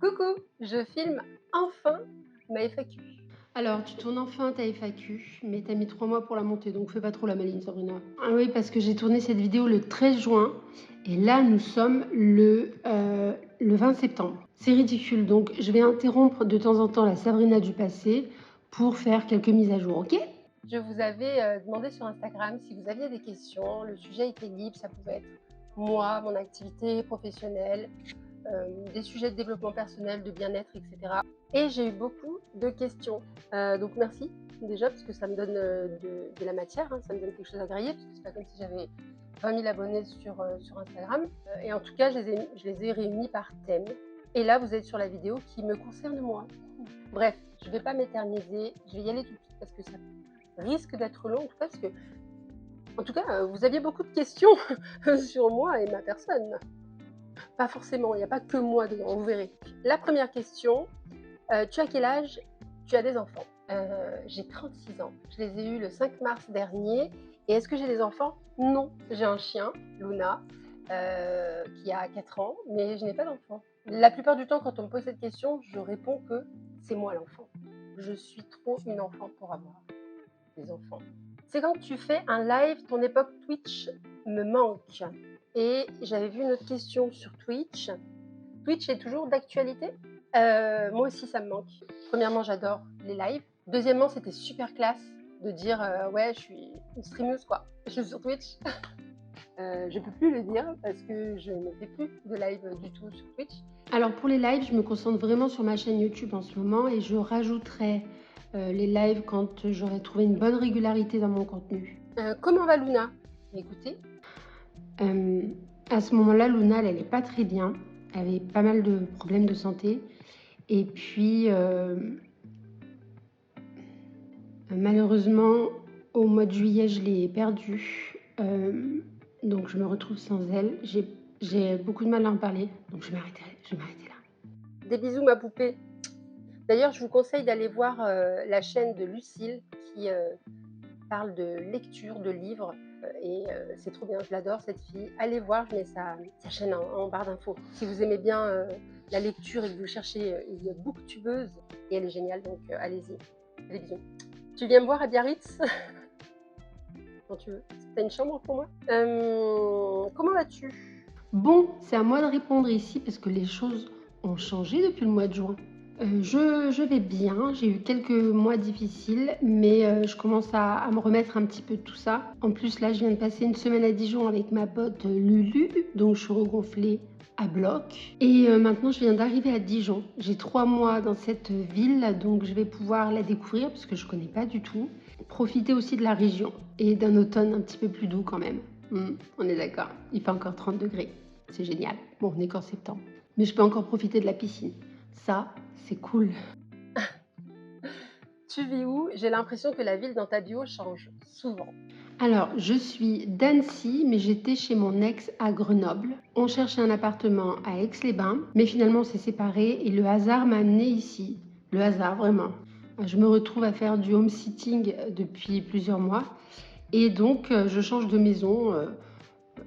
Coucou, je filme enfin ma FAQ. Alors, tu tournes enfin ta FAQ, mais t'as mis 3 mois pour la monter, donc fais pas trop la maline, Sabrina. Ah oui, parce que j'ai tourné cette vidéo le 13 juin, et là, nous sommes le 20 septembre. C'est ridicule, donc je vais interrompre de temps en temps la Sabrina du passé pour faire quelques mises à jour, ok? Je vous avais demandé sur Instagram si vous aviez des questions. Le sujet était libre, ça pouvait être moi, mon activité professionnelle, des sujets de développement personnel, de bien-être, etc. Et j'ai eu beaucoup de questions. Donc merci déjà, parce que ça me donne de la matière, hein, ça me donne quelque chose à griller, parce que c'est pas comme si j'avais 20 000 abonnés sur Instagram. Et en tout cas, je les ai réunis par thème. Et là, vous êtes sur la vidéo qui me concerne moi. Bref, je ne vais pas m'éterniser, je vais y aller tout de suite parce que ça risque d'être long, en tout cas, vous aviez beaucoup de questions sur moi et ma personne. Pas forcément, il n'y a pas que moi dedans, vous verrez. La première question, tu as quel âge? Tu as des enfants? J'ai 36 ans, je les ai eus le 5 mars dernier. Et est-ce que j'ai des enfants? Non, j'ai un chien, Luna, qui a 4 ans, mais je n'ai pas d'enfant. La plupart du temps, quand on me pose cette question, je réponds que c'est moi l'enfant. Je suis trop une enfant pour avoir des enfants. C'est quand tu fais un live, ton époque Twitch me manque. Et j'avais vu une autre question sur Twitch. Twitch est toujours d'actualité? Moi aussi, ça me manque. Premièrement, j'adore les lives. Deuxièmement, c'était super classe de dire ouais, je suis une streameuse quoi. Je suis sur Twitch. Je peux plus le dire parce que je ne fais plus de live du tout sur Twitch. Alors pour les lives, je me concentre vraiment sur ma chaîne YouTube en ce moment et je rajouterai les lives quand j'aurai trouvé une bonne régularité dans mon contenu. Comment va Luna? Écoutez. À ce moment-là, Luna, elle n'est pas très bien. Elle avait pas mal de problèmes de santé. Et puis, malheureusement, au mois de juillet, je l'ai perdue. Donc, je me retrouve sans elle. J'ai beaucoup de mal à en parler. Donc, je vais m'arrêter là. Des bisous, ma poupée. D'ailleurs, je vous conseille d'aller voir la chaîne de Lucille qui parle de lecture, de livres. Et c'est trop bien, je l'adore cette fille. Allez voir, je mets sa chaîne en barre d'infos. Si vous aimez bien la lecture et que vous cherchez une booktubeuse, et elle est géniale, donc allez-y. Allez, bisous. Tu viens me voir à Biarritz quand tu veux. T'as une chambre pour moi? Comment vas-tu? Bon, c'est à moi de répondre ici parce que les choses ont changé depuis le mois de juin. Je vais bien, j'ai eu quelques mois difficiles, mais je commence à me remettre un petit peu de tout ça. En plus, là, je viens de passer une semaine à Dijon avec ma pote Lulu, donc je suis regonflée à bloc. Et maintenant, je viens d'arriver à Dijon. J'ai 3 mois dans cette ville, donc je vais pouvoir la découvrir parce que je connais pas du tout. Profiter aussi de la région et d'un automne un petit peu plus doux quand même. On est d'accord, il fait encore 30 degrés. C'est génial. Bon, on est qu'en septembre. Mais je peux encore profiter de la piscine. Ça, c'est cool. Tu vis où? J'ai l'impression que la ville dans ta bio change souvent. Alors, je suis d'Annecy, mais j'étais chez mon ex à Grenoble. On cherchait un appartement à Aix-les-Bains, mais finalement on s'est séparés et le hasard m'a amenée ici. Le hasard, vraiment. Je me retrouve à faire du home sitting depuis plusieurs mois et donc je change de maison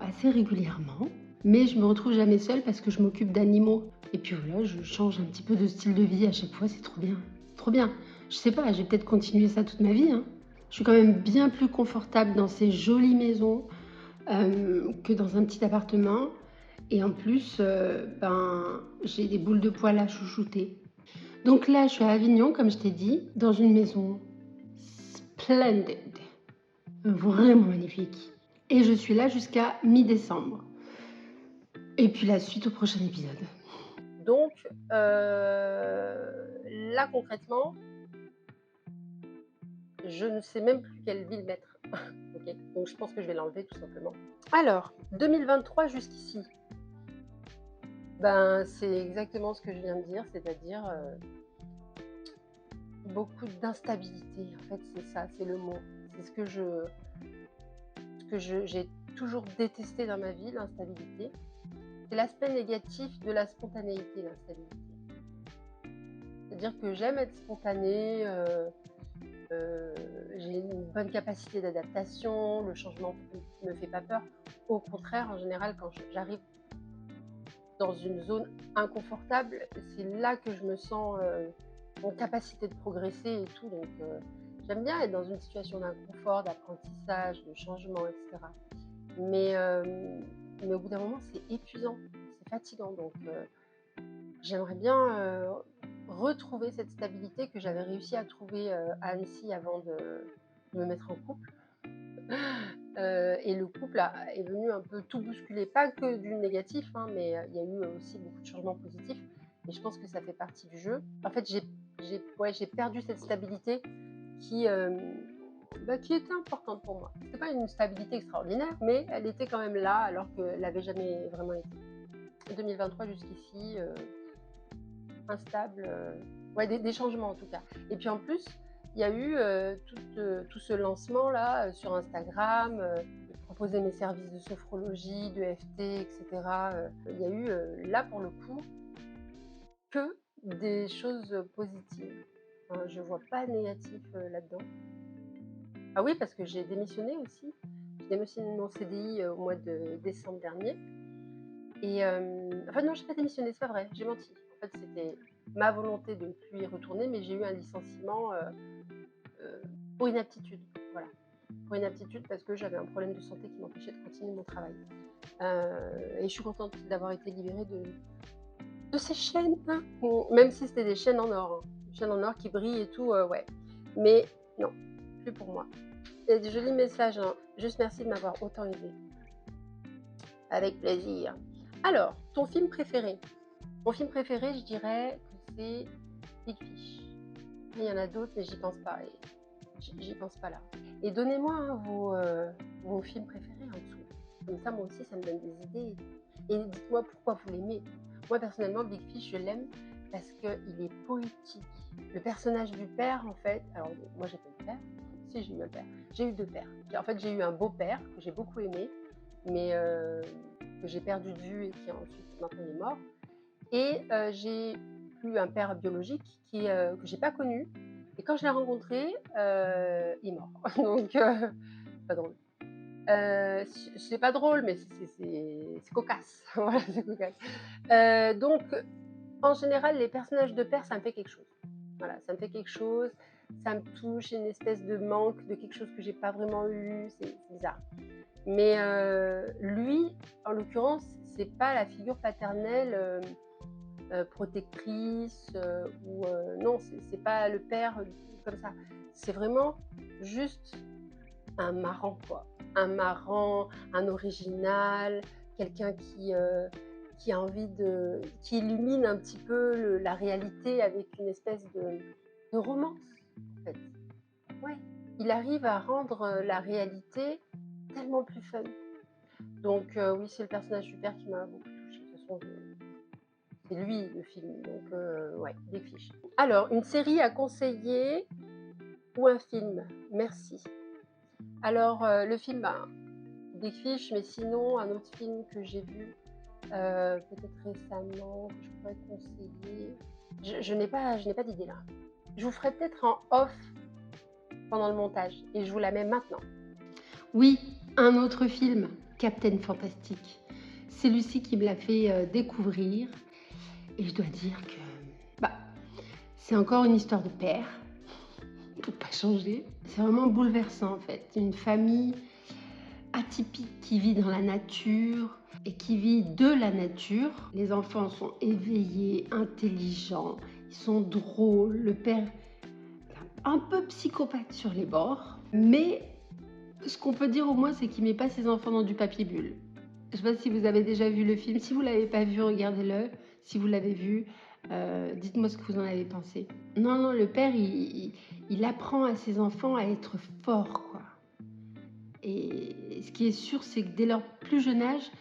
assez régulièrement. Mais je me retrouve jamais seule parce que je m'occupe d'animaux. Et puis voilà, je change un petit peu de style de vie à chaque fois, c'est trop bien. C'est trop bien. Je sais pas, je vais peut-être continuer ça toute ma vie, hein. Je suis quand même bien plus confortable dans ces jolies maisons que dans un petit appartement. Et en plus, j'ai des boules de poils à chouchouter. Donc là, je suis à Avignon, comme je t'ai dit, dans une maison splendide, vraiment magnifique. Et je suis là jusqu'à mi-décembre. Et puis la suite au prochain épisode. Donc, là concrètement, je ne sais même plus quelle ville mettre. Ok, donc je pense que je vais l'enlever tout simplement. Alors, 2023 jusqu'ici, ben c'est exactement ce que je viens de dire, c'est-à-dire beaucoup d'instabilité. En fait, c'est ça, c'est le mot. C'est ce que j'ai toujours détesté dans ma vie, l'instabilité. C'est l'aspect négatif de la spontanéité, l'instabilité. C'est-à-dire que j'aime être spontanée, j'ai une bonne capacité d'adaptation, le changement ne me fait pas peur. Au contraire, en général, quand j'arrive dans une zone inconfortable, c'est là que je me sens en capacité de progresser et tout. Donc, j'aime bien être dans une situation d'inconfort, d'apprentissage, de changement, etc. Mais au bout d'un moment, c'est épuisant, c'est fatigant. Donc, j'aimerais bien retrouver cette stabilité que j'avais réussi à trouver à Annecy avant de me mettre en couple. Et le couple est venu un peu tout bousculer, pas que du négatif, hein, mais il y a eu aussi beaucoup de changements positifs. Et je pense que ça fait partie du jeu. En fait, j'ai perdu cette stabilité qui, qui était importante pour moi. C'était pas une stabilité extraordinaire, mais elle était quand même là, alors qu'elle n'avait jamais vraiment été. 2023 jusqu'ici, instable, ouais, des changements en tout cas. Et puis en plus, il y a eu tout ce lancement-là sur Instagram, de proposer mes services de sophrologie, de FT, etc. Il y a eu là pour le coup que des choses positives. Enfin, je vois pas de négatif là-dedans. Ah oui, parce que j'ai démissionné aussi. J'ai démissionné de mon CDI au mois de décembre dernier. Et enfin non, j'ai pas démissionné, c'est pas vrai, j'ai menti. En fait, c'était ma volonté de ne plus y retourner, mais j'ai eu un licenciement pour inaptitude. Voilà, pour inaptitude parce que j'avais un problème de santé qui m'empêchait de continuer mon travail. Et je suis contente d'avoir été libérée de ces chaînes, hein. Bon, même si c'était des chaînes en or, hein. Des chaînes en or qui brillent et tout, ouais. Mais non, plus pour moi. Il y a des jolis messages, hein. Juste merci de m'avoir autant aidé. Avec plaisir. Alors, ton film préféré? Mon film préféré, je dirais que c'est Big Fish. Il y en a d'autres, mais j'y pense pas. J'y pense pas là. Et donnez-moi hein, vos films préférés en dessous. Comme ça, moi aussi, ça me donne des idées. Et dites-moi pourquoi vous l'aimez. Moi, personnellement, Big Fish, je l'aime parce qu'il est poétique. Le personnage du père, en fait... Alors, moi, j'ai pas eu de père. Si, j'ai eu un père. J'ai eu 2 pères. En fait, j'ai eu un beau-père que j'ai beaucoup aimé, mais que j'ai perdu de vue et qui ensuite, maintenant, il est mort. Et j'ai eu un père biologique que j'ai pas connu. Et quand je l'ai rencontré, il est mort. Donc, pas drôle. C'est pas drôle, mais c'est cocasse. Voilà, c'est cocasse. Donc, en général, les personnages de père, ça me fait quelque chose. Voilà, ça me fait quelque chose. Ça me touche, une espèce de manque de quelque chose que j'ai pas vraiment eu. C'est bizarre. Mais lui, en l'occurrence, c'est pas la figure paternelle protectrice ou non, c'est pas le père comme ça. C'est vraiment juste un marrant, quoi. Un marrant, un original, quelqu'un qui a envie qui illumine un petit peu la réalité avec une espèce de romance, en fait. Ouais. Il arrive à rendre la réalité tellement plus fun. Donc oui, c'est le personnage du père qui m'a beaucoup touchée. De toute façon, c'est lui le film, donc ouais, Big Fish. Alors, une série à conseiller ou un film? Merci. Alors, le film, Big Fish, mais sinon, un autre film que j'ai vu peut-être récemment, que je pourrais conseiller. Je n'ai pas d'idée là. Je vous ferai peut-être en off pendant le montage et je vous la mets maintenant. Oui, un autre film, Captain Fantastic. C'est Lucie qui me l'a fait découvrir. Et je dois dire que c'est encore une histoire de père. Faut pas changer. C'est vraiment bouleversant en fait. Une famille atypique qui vit dans la nature et qui vit de la nature. Les enfants sont éveillés, intelligents, ils sont drôles. Le père un peu psychopathe sur les bords, mais ce qu'on peut dire au moins, c'est qu'il met pas ses enfants dans du papier bulle. Je sais pas si vous avez déjà vu le film. Si vous l'avez pas vu, regardez-le. Si vous l'avez vu, dites-moi ce que vous en avez pensé. Non, le père, il apprend à ses enfants à être forts, quoi. Et ce qui est sûr, c'est que dès leur plus jeune âge,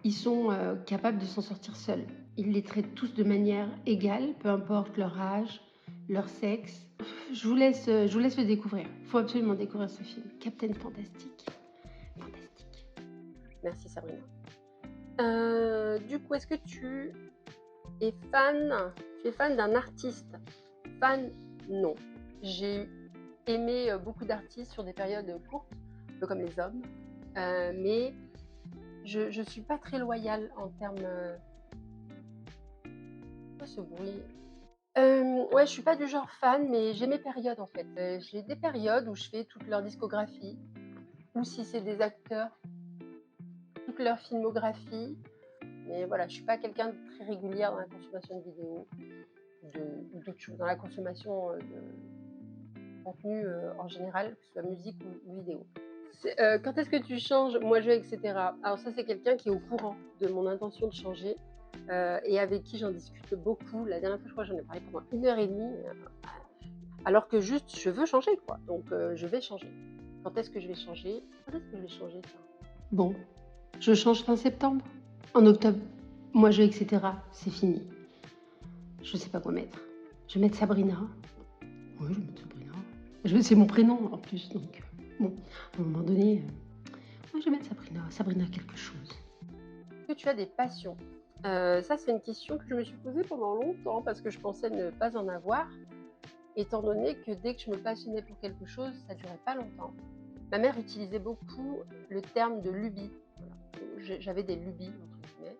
ils sont capables de s'en sortir seuls. Il les traite tous de manière égale, peu importe leur âge, leur sexe. Je vous laisse le découvrir. Il faut absolument découvrir ce film. Captain Fantastic. Fantastique. Merci Sabrina. Du coup, est-ce que tu es fan d'un artiste? Fan, non. J'ai aimé beaucoup d'artistes sur des périodes courtes, un peu comme les hommes, mais je suis pas très loyale en termes ce bruit. Ouais, je suis pas du genre fan, mais j'ai mes périodes en fait. J'ai des périodes où je fais toute leur discographie, ou si c'est des acteurs, toute leur filmographie. Mais voilà, je suis pas quelqu'un de très régulière dans la consommation de vidéos ou d'autres choses, dans la consommation de contenu en général, que ce soit musique ou vidéo. Quand est-ce que tu changes? Moi, je vais, etc. Alors ça, c'est quelqu'un qui est au courant de mon intention de changer et avec qui j'en discute beaucoup. La dernière fois, je crois que j'en ai parlé pendant 1 heure et demie, alors que juste, je veux changer, quoi. Donc, je vais changer. Quand est-ce que je vais changer? Quand est-ce que je vais changer, tiens? Bon, je change fin septembre. En octobre, moi je, etc. C'est fini. Je sais pas quoi mettre. Je vais mettre Sabrina. Oui, je vais mettre Sabrina. C'est mon prénom en plus, donc bon, à un moment donné, je vais mettre Sabrina. Sabrina quelque chose. Est-ce que tu as des passions? Ça, c'est une question que je me suis posée pendant longtemps parce que je pensais ne pas en avoir, étant donné que dès que je me passionnais pour quelque chose, ça durait pas longtemps. Ma mère utilisait beaucoup le terme de lubie. Voilà. J'avais des lubies, entre guillemets,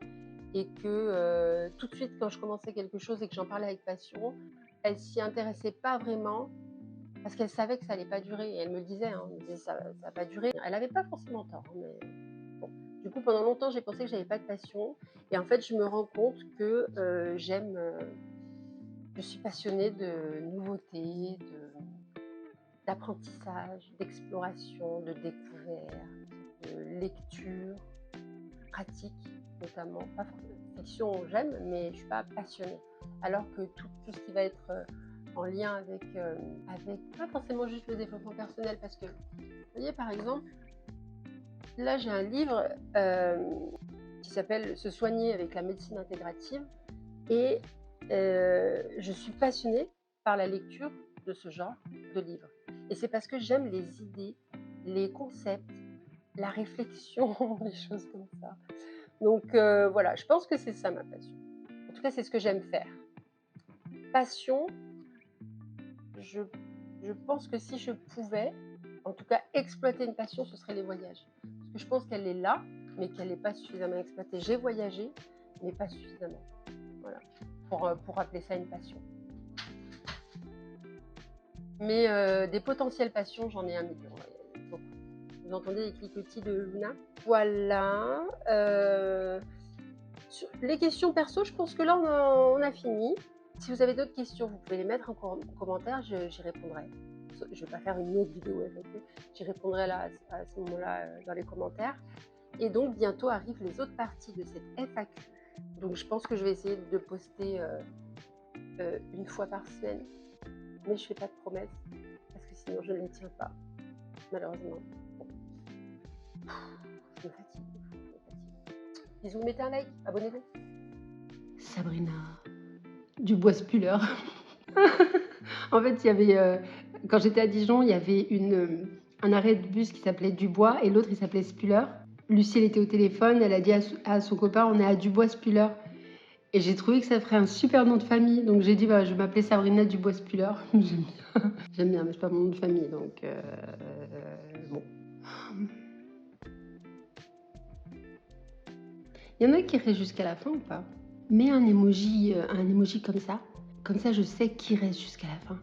et que tout de suite, quand je commençais quelque chose et que j'en parlais avec passion, elle s'y intéressait pas vraiment parce qu'elle savait que ça allait pas durer. Et elle me le disait, hein, elle me disait ça va pas durer. Elle avait pas forcément tort, hein, mais bon. Du coup, pendant longtemps, j'ai pensé que j'avais pas de passion. Et en fait, je me rends compte que je suis passionnée de nouveautés, d'apprentissage, d'exploration, de découverte, de lecture, pratique notamment. Pas fiction, j'aime, mais je ne suis pas passionnée. Alors que tout ce qui va être en lien avec pas forcément juste le développement personnel, parce que, vous voyez, par exemple, là j'ai un livre qui s'appelle Se soigner avec la médecine intégrative, et je suis passionnée par la lecture de ce genre de livre. Et c'est parce que j'aime les idées, les concepts, la réflexion, des choses comme ça. Donc voilà, je pense que c'est ça ma passion. En tout cas, c'est ce que j'aime faire. Passion, je pense que si je pouvais, en tout cas exploiter une passion, ce serait les voyages. Parce que je pense qu'elle est là, mais qu'elle n'est pas suffisamment exploitée. J'ai voyagé, mais pas suffisamment. Voilà, pour appeler ça une passion. Mais des potentielles passions, j'en ai 1 million. Beaucoup. Vous entendez les cliquetis de Luna? Voilà. Sur les questions perso, je pense que là, on a fini. Si vous avez d'autres questions, vous pouvez les mettre en commentaire, j'y répondrai. Je ne vais pas faire une autre vidéo avec eux. J'y répondrai là, à ce moment-là dans les commentaires. Et donc, bientôt arrivent les autres parties de cette FAQ. Donc, je pense que je vais essayer de poster 1 fois par semaine. Mais je ne fais pas de promesses, parce que sinon, je ne les tiens pas, malheureusement. Bon. Je me fatigue. Bisous, mettez un like, abonnez-vous. Sabrina Dubois-Spuller. En fait, il y avait, quand j'étais à Dijon, il y avait un arrêt de bus qui s'appelait Dubois et l'autre il s'appelait Spuller. Lucie, elle était au téléphone, elle a dit à son copain, on est à Dubois-Spuller. Et j'ai trouvé que ça ferait un super nom de famille, donc j'ai dit, bah, je vais m'appeler Sabrina Dubois-Spuller. J'aime bien. J'aime bien, mais c'est pas mon nom de famille, donc bon. Il y en a qui restent jusqu'à la fin ou pas? Mets un emoji comme ça je sais qui reste jusqu'à la fin.